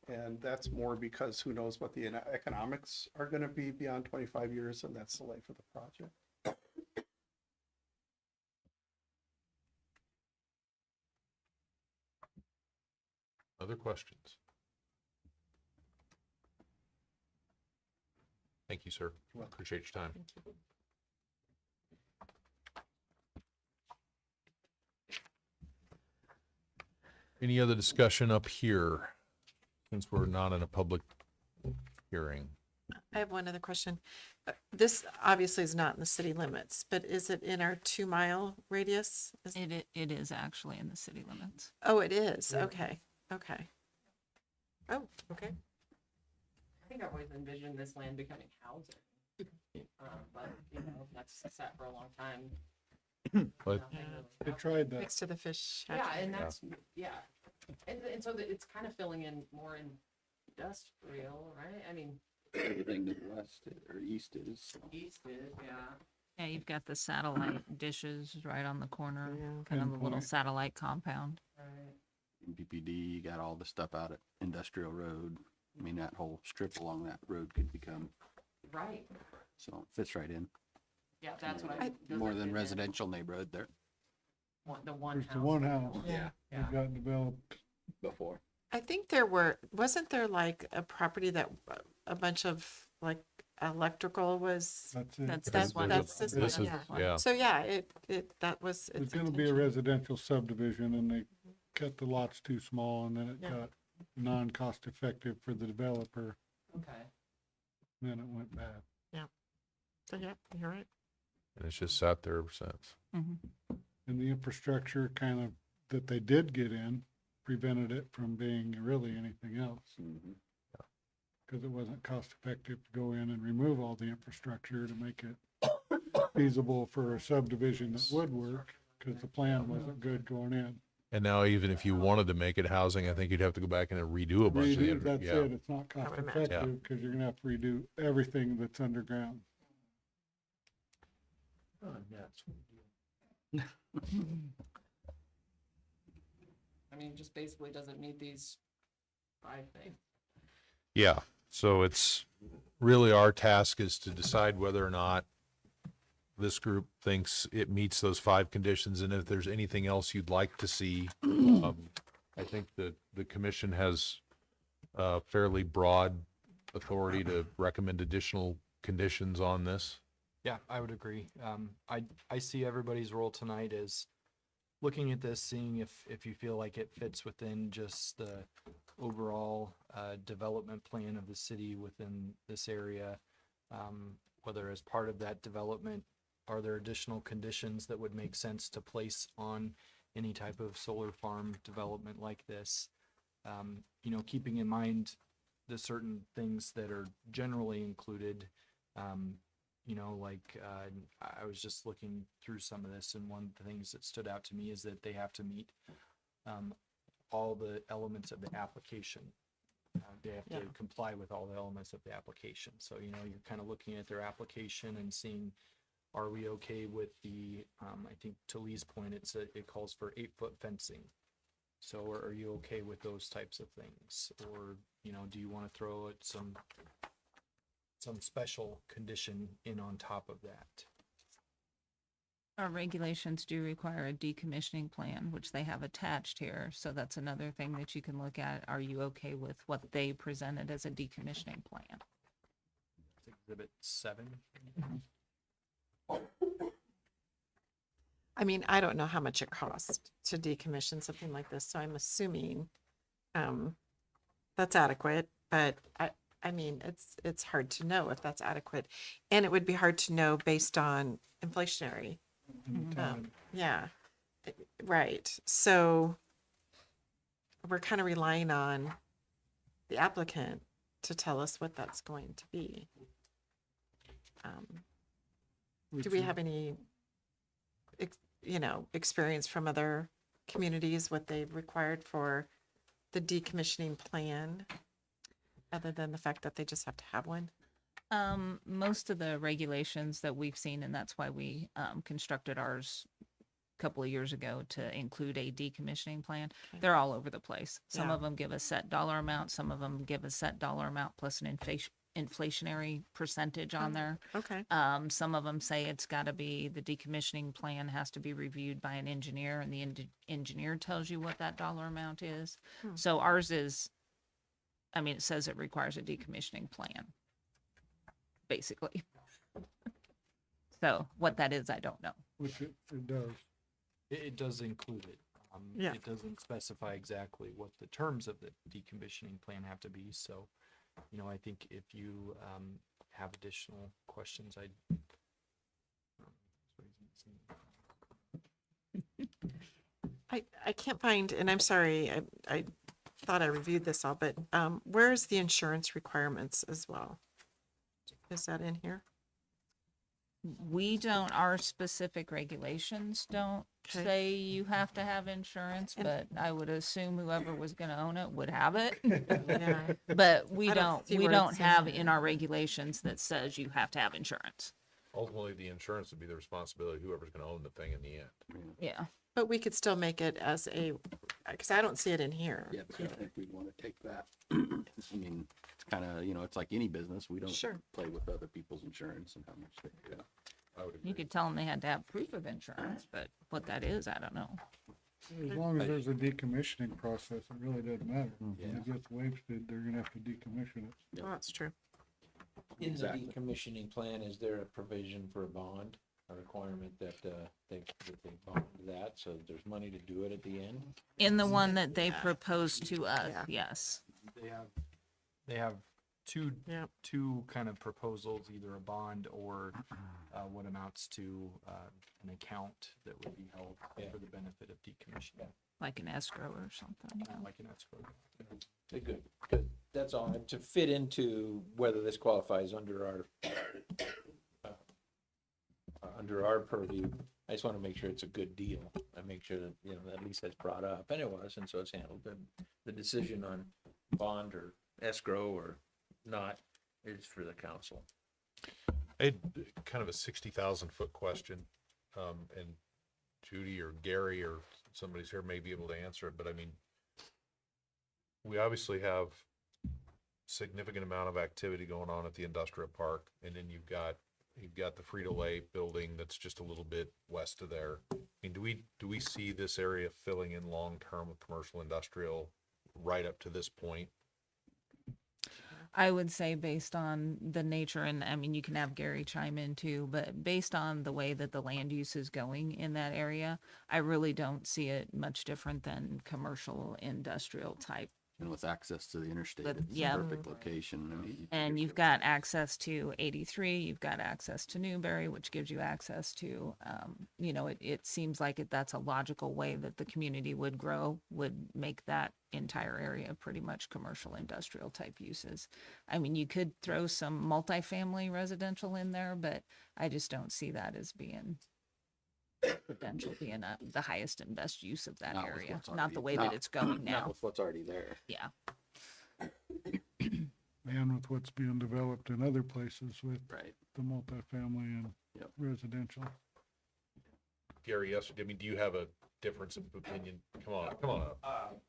And that's more because who knows what the economics are going to be beyond 25 years, and that's the life of the project. Other questions? Thank you, sir. Appreciate your time. Any other discussion up here, since we're not in a public hearing? I have one other question. This obviously is not in the city limits, but is it in our 2-mile radius? It is actually in the city limits. Oh, it is. Okay. Okay. Oh, okay. I think I've always envisioned this land becoming housing. But, that's sat for a long time. But Nothing really They happened. tried that. Next to the fish. Yeah, hatchery. and that's, yeah. And so that it's kind of filling in more industrial, right? I mean, Everything to the west or east is. east is, yeah. Yeah, you've got the satellite dishes right on the corner, Yeah. kind of a little Pinpoint. satellite compound. Right. In PPD, you got all the stuff out at Industrial Road. I mean, that whole strip along that road could become, Right. so it fits right in. Yeah, that's what I. does More that than fit in? residential neighborhood there The one There's house. the one house Yeah. that got developed. before. I think wasn't there like a property that a bunch of like electrical was? That's it. That's There's this one. a- That's this this one, is, yeah. yeah. So yeah, that was. It's its gonna be a intention. residential subdivision and they cut the lots too small and then it Yeah. got non-cost effective for the developer. Okay. Then it went bad. So yeah, you're right. And it's just sat there ever since. Mhm. And the infrastructure kind of that they did get in prevented it from being really anything else. Mhm. Because it wasn't cost effective to go in and remove all the infrastructure to make it feasible for a subdivision that would work. because the plan wasn't good going in. And now even if you wanted to make it housing, I think you'd have to go back and redo a bunch of the, That's yeah. it, it's not cost would imagine. effective, because you're gonna have to redo everything that's underground. Oh, nuts. I mean, just basically doesn't meet these 5 things. Yeah, so it's really our task is to decide whether or not this group thinks it meets those 5 conditions, and if there's anything else you'd like to see. I think that the commission has fairly broad authority to recommend additional conditions on this. Yeah, I would agree. I see everybody's role tonight as looking at this, seeing if you feel like it fits within just the overall development plan of the city within this area. Whether as part of that development, are there additional conditions that would make sense to place on any type of solar farm development like this? You know, keeping in mind the certain things that are generally included. You know, like I was just looking through some of this, and one of the things that stood out to me is that they have to meet all the elements of the application. They have to comply with all the elements of the application. So, you know, you're kind of looking at their application and seeing, are we okay with the, I think to Lee's point, it calls for 8-foot fencing. So are you okay with those types of things? Or, you know, do you want to throw it some special condition in on top of that? Our regulations do require a decommissioning plan, which they have attached here. So that's another thing that you can look at. Are you okay with what they presented as a decommissioning plan? Exhibit 7. I mean, I don't know how much it costs to decommission something like this, so I'm assuming that's adequate, but I mean, it's hard to know if that's adequate. And it would be hard to know based on inflationary. Yeah, right. So we're kind of relying on the applicant to tell us what that's going to be. Do we have any, experience from other communities, what they've required for the decommissioning plan, other than the fact that they just have to have one? Most of the regulations that we've seen, and that's why we constructed ours a couple of years ago to include a decommissioning plan. Okay. They're all over the place. Some Yeah. of them give a set dollar amount. Some of them give a set dollar amount plus an inflationary percentage on there. Okay. Some of them say it's got to be, the decommissioning plan has to be reviewed by an engineer, and the engineer tells you what that dollar amount is. So ours is, I mean, it says it requires a decommissioning plan, basically. So what that is, I don't know. Which it does. It does include it. Yeah. It doesn't specify exactly what the terms of the decommissioning plan have to be. So, you know, I think if you have additional questions, I can't find, and I'm sorry, I thought I reviewed this all, but where's the insurance requirements as well? Is that in here? We don't, our specific regulations don't Okay. say you have to have insurance, And- but I would assume whoever was gonna own it would have it. Yeah. But we I don't don't, see we where it don't says have that. in our regulations that says you have to have insurance. Ultimately, the insurance would be the responsibility of whoever's gonna own the thing in the end. Yeah. But we could still make it as a, because I don't see it in here. Yeah, but I think we'd want to take that. I mean, it's kind of, it's like any business. We don't Sure. play with other people's insurance and how much they pay. I would You agree. could tell them they had to have proof of insurance, but what that is, I don't know. As long as there's a decommissioning process, it really doesn't matter. Yeah. If it gets wasted, they're gonna have to decommission it. Well, that's true. In the Exactly. decommissioning plan, is there a provision for a bond, a requirement that they bond that, so there's money to do it at the end? In the one that they Yeah. proposed to us, Yeah. yes. they have two Yep. two kind of proposals, either a bond or what amounts to an account that would be held for the benefit of decommissioning, Like an escrow or something. Yeah. like an escrow. Okay, good. That's all. And to fit into whether this qualifies under our purview, I just want to make sure it's a good deal. I make sure that, you know, at least that's brought up, and it was, and so it's handled. The decision on bond or escrow or not is for the council. I had kind of a 60,000-foot question, and Judy or Gary or somebody's here may be able to answer it, but I mean, we obviously have significant amount of activity going on at the industrial park, and then you've got the Frito-Lay building that's just a little bit west of there. I mean, do we see this area filling in long-term with commercial industrial right up to this point? I would say based on the nature, and I mean, you can have Gary chime in too, but based on the way that the land use is going in that area, I really don't see it much different than commercial industrial type. And with access to the interstate, But, it's yeah. a perfect location. I mean, And you've got access to 83, you've got access to Newberry, which gives you access to, you know, it seems like that's a logical way that the community would grow, would make that entire area pretty much commercial industrial type uses. I mean, you could throw some multifamily residential in there, but I just don't see that as being potential being the highest and best use of that Not with area, what's not already- the way not- that it's going not now. with what's already there. Yeah. And with what's being developed in other places with Right. the multifamily and Yep. residential. Gary, yes, I mean, do you have a difference of opinion? Come on up.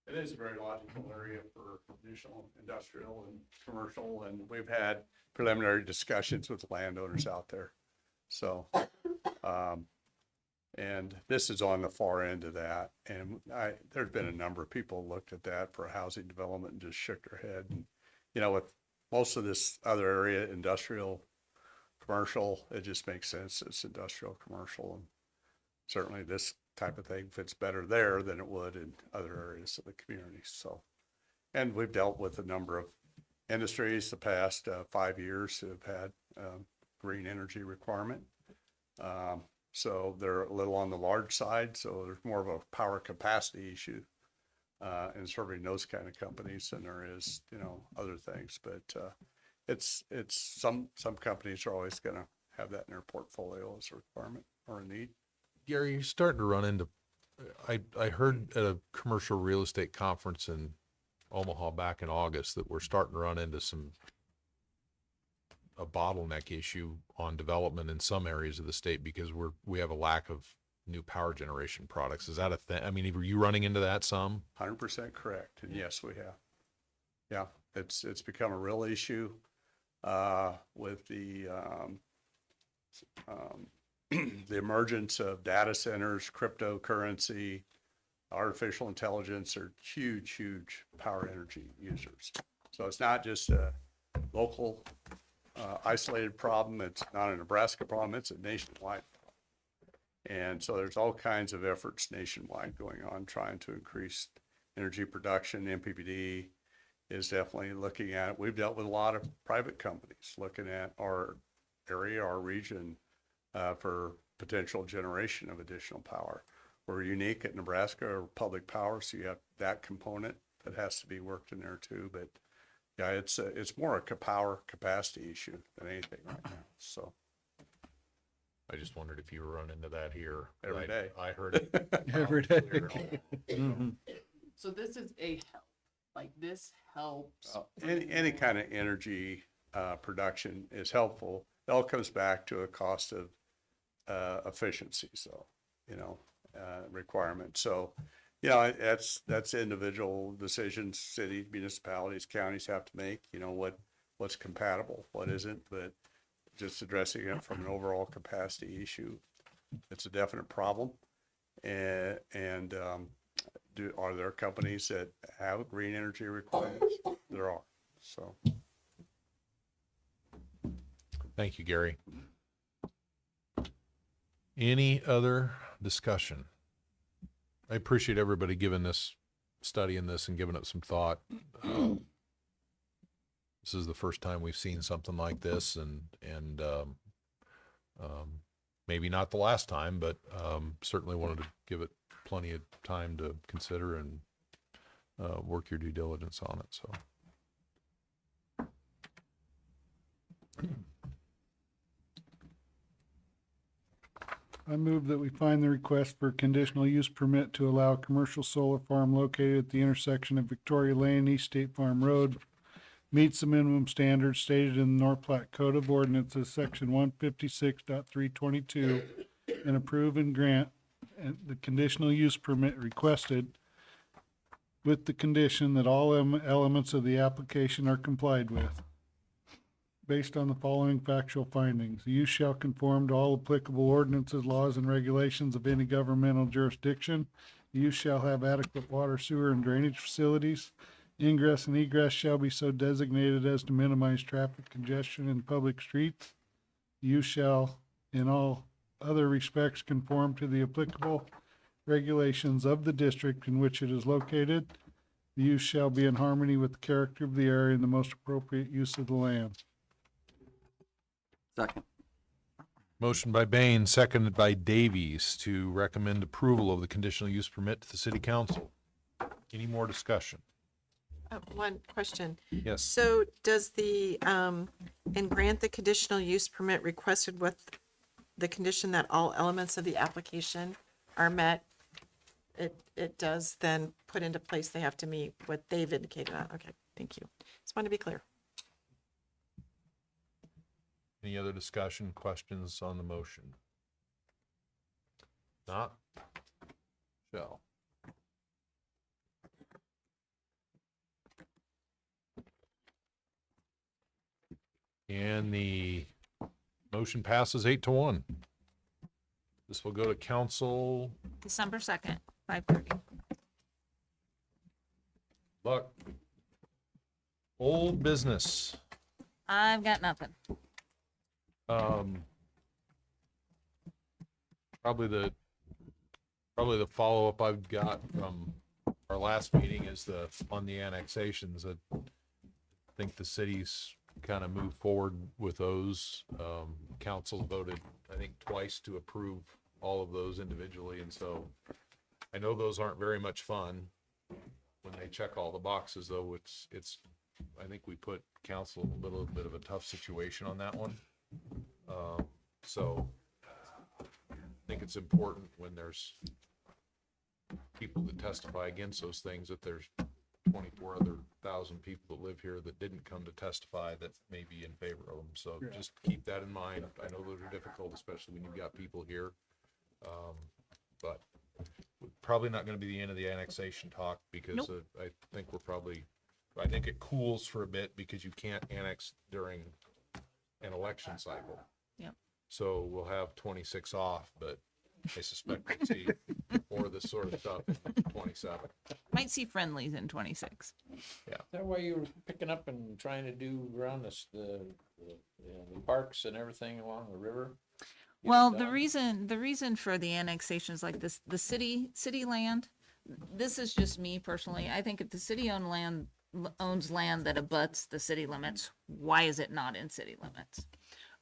It is a very logical area for additional industrial and commercial, and we've had preliminary discussions with landowners out there. So, and this is on the far end of that. And there's been a number of people looked at that for housing development and just shook their head. And, you know, with most of this other area, industrial, commercial, it just makes sense. It's industrial, commercial, and certainly this type of thing fits better there than it would in other areas of the community. So, and we've dealt with a number of industries the past 5 years who have had green energy requirement. So they're a little on the large side. So there's more of a power capacity issue in serving those kind of companies than there is, you know, other things. But it's some companies are always going to have that in their portfolio as a requirement or a need. Gary, you're starting to run into, I heard at a commercial real estate conference in Omaha back in August that we're starting to run into a bottleneck issue on development in some areas of the state because we have a lack of new power generation products. Is that a thing? I mean, were you running into that some? 100% correct. And yes, we have. Yeah, it's become a real issue with the the emergence of data centers, cryptocurrency, artificial intelligence are huge power energy users. So it's not just a local isolated problem. It's not a Nebraska problem. It's a nationwide problem. And so there's all kinds of efforts nationwide going on trying to increase energy production. MPPD is definitely looking at it. We've dealt with a lot of private companies looking at our area, our region, for potential generation of additional power. We're unique at Nebraska or public power, so you have that component that has to be worked in there too. But yeah, it's more a power capacity issue than anything right now. So I just wondered if you were running into that here. Every day. I heard it. Every day. So this is a help, like this helps. any kind of energy production is helpful. It all comes back to a cost of efficiency, so requirement. So that's individual decisions cities, municipalities, counties have to make. What's compatible, what isn't. But just addressing it from an overall capacity issue, it's a definite problem. And are there companies that have green energy requirements? There are. So Thank you, Gary. Any other discussion? I appreciate everybody studying this and giving it some thought. This is the first time we've seen something like this, and maybe not the last time, but certainly wanted to give it plenty of time to consider and work your due diligence on it. So. I move that we find the request for a conditional use permit to allow a commercial solar farm located at the intersection of Victoria Lane and East State Farm Road meets the minimum standards stated in the North Platte Code of Ordinances, section 156.322, and approve and grant the conditional use permit requested with the condition that all elements of the application are complied with. Based on the following factual findings, the use shall conform to all applicable ordinances, laws, and regulations of any governmental jurisdiction. The use shall have adequate water, sewer, and drainage facilities. Ingress and egress shall be so designated as to minimize traffic congestion in public streets. The use shall, in all other respects, conform to the applicable regulations of the district in which it is located. The use shall be in harmony with the character of the area and the most appropriate use of the land. Second. Motion by Bain, seconded by Davies to recommend approval of the conditional use permit to the city council. Any more discussion? One question. Yes. So does the, and grant the conditional use permit requested with the condition that all elements of the application are met? It does then put into place, they have to meet what they've indicated on. Okay, thank you. Just want to be clear. Any other discussion, questions on the motion? Not? Shall. And the motion passes 8-1. This will go to council. December 2nd, 5:30. Luck. Old business. I've got nothing. Probably the follow-up I've got from our last meeting is on the annexations. I think the city's kind of moved forward with those. Council voted, I think, twice to approve all of those individually, and so I know those aren't very much fun when they check all the boxes, though. It's I think we put council in a little bit of a tough situation on that one. So I think it's important when there's people that testify against those things, that there's 24,000 people that live here that didn't come to testify that may be in favor of them. So just keep that in mind. I know those are difficult, especially when you've got people here. But probably not going to be the end of the annexation talk, because I think I think it cools for a bit because you can't annex during an election cycle. Yep. So we'll have 26 off, but I suspect we'll see more of this sort of stuff in 27. Might see friendlies in 26. Is that why you were picking up and trying to do around the parks and everything along the river? Well, the reason for the annexations like this, the city land, this is just me personally. I think if the city owns land that abuts the city limits, why is it not in city limits?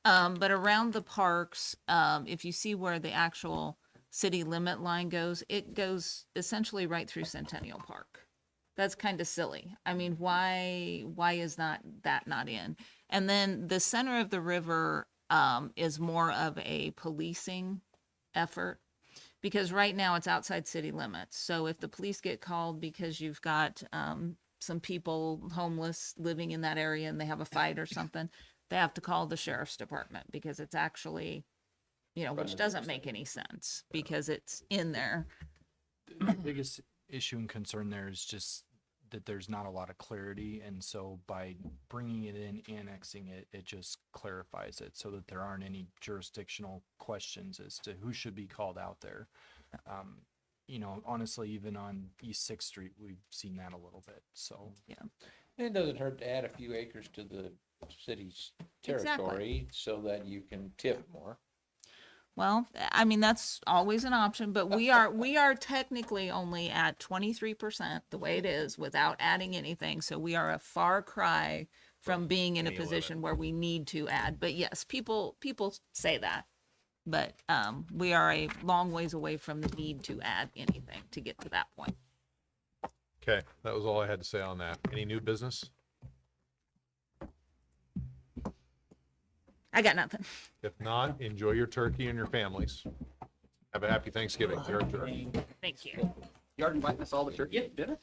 But around the parks, if you see where the actual city limit line goes, it goes essentially right through Centennial Park. That's kind of silly. I mean, why is that not in? And then the center of the river is more of a policing effort, because right now it's outside city limits. So if the police get called because you've got some people homeless living in that area and they have a fight or something, they have to call the sheriff's department, because it's actually, which doesn't make any sense because it's in there. The biggest issue and concern there is just that there's not a lot of clarity, and so by bringing it in, annexing it, it just clarifies it so that there aren't any jurisdictional questions as to who should be called out there. Honestly, even on East 6th Street, we've seen that a little bit. So Yeah. It doesn't hurt to add a few acres to the city's territory so that you can TIF more. Well, I mean, that's always an option, but we are technically only at 23% the way it is without adding anything. So we are a far cry from being in a position where we need to add. But yes, people say that, but we are a long ways away from the need to add anything to get to that point. Okay, that was all I had to say on that. Any new business? I got nothing. If not, enjoy your turkey and your families. Have a happy Thanksgiving. You're adjourned. Thank you. You are inviting us all to turkey dinner?